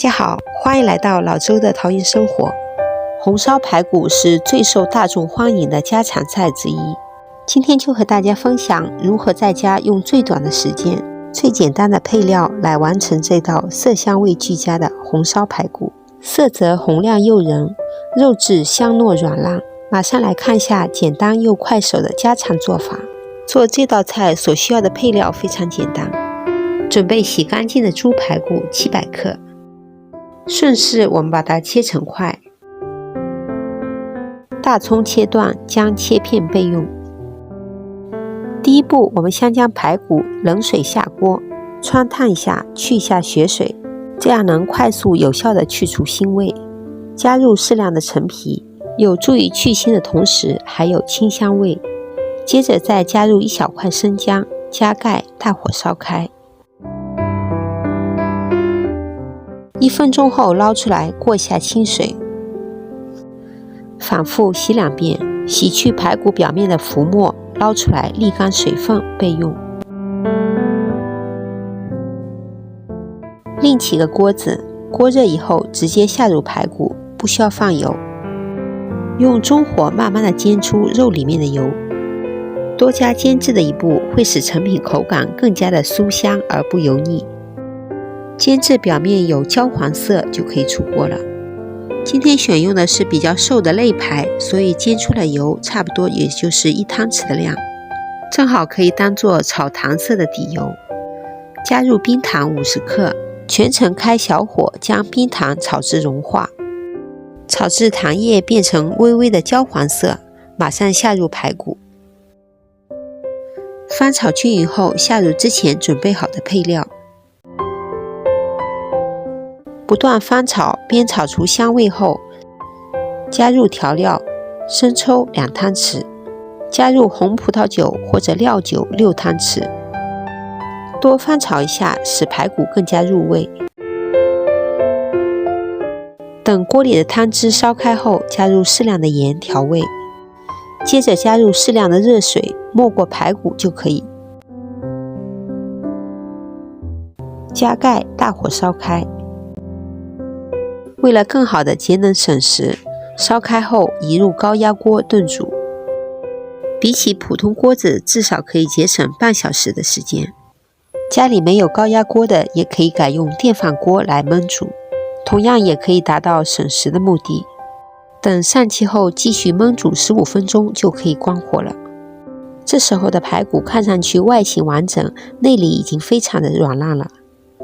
家好，欢迎来到老周的陶冶生活。红烧排骨是最受大众欢迎的家常菜之一。今天就和大家分享如何在家用最短的时间、最简单的配料来完成这道色香味俱佳的红烧排骨。色泽红亮诱人，肉质香糯软烂。马上来看一下简单又快手的家常做法。做这道菜所需要的配料非常简单，准备洗干净的猪排骨700克，顺势我们把它切成块。大葱切段，姜切片备用。第一步，我们先将排骨冷水下锅，汆烫一下，去一下血水，这样能快速有效地去除腥味。加入适量的陈皮，有助于去腥的同时还有清香味。接着再加入1小块生姜，加盖，大火烧开。1分钟后捞出来，过下清水，反复洗2遍，洗去排骨表面的浮沫，捞出来沥干水分备用。另起个锅子，锅热以后直接下入排骨，不需要放油，用中火慢慢的煎出肉里面的油。多加煎制的一步会使成品口感更加的酥香而不油腻。煎至表面有焦黄色就可以出锅了。今天选用的是比较瘦的肋排，所以煎出的油差不多也就是1汤匙的量，正好可以当做炒糖色的底油。加入冰糖50克，全程开小火将冰糖炒至融化，炒至糖液变成微微的焦黄色，马上下入排骨。翻炒均匀后，下入之前准备好的配料，不断翻炒，煸炒出香味后，加入调料：生抽2汤匙，加入红葡萄酒或者料酒6汤匙，多翻炒一下，使排骨更加入味。等锅里的汤汁烧开后，加入适量的盐调味，接着加入适量的热水，没过排骨就可以。加盖，大火烧开。为了更好的节能省时，烧开后移入高压锅炖煮。比起普通锅子，至少可以节省半小时的时间。家里没有高压锅的，也可以改用电饭锅来焖煮，同样也可以达到省时的目的。等上气后继续焖煮15分钟就可以关火了。这时候的排骨看上去外形完整，内里已经非常的软烂了。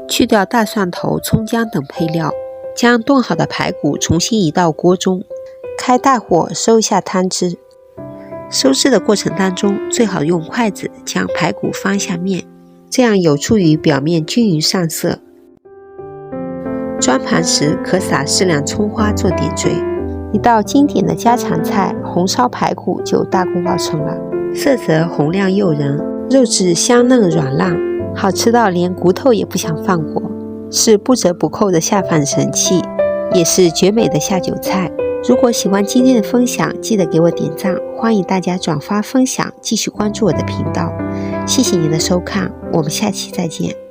去掉大蒜头、葱姜等配料，将炖好的排骨重新移到锅中，开大火收一下汤汁。收汁的过程当中，最好用筷子将排骨翻下面，这样有助于表面均匀上色。装盘时可撒适量葱花做点缀。一道经典的家常菜红烧排骨就大功告成了。色泽红亮诱人，肉质香嫩软烂，好吃到连骨头也不想放过，是不折不扣的下饭神器，也是绝美的下酒菜。如果喜欢今天的分享，记得给我点赞，欢迎大家转发分享，继续关注我的频道。谢谢您的收看，我们下期再见。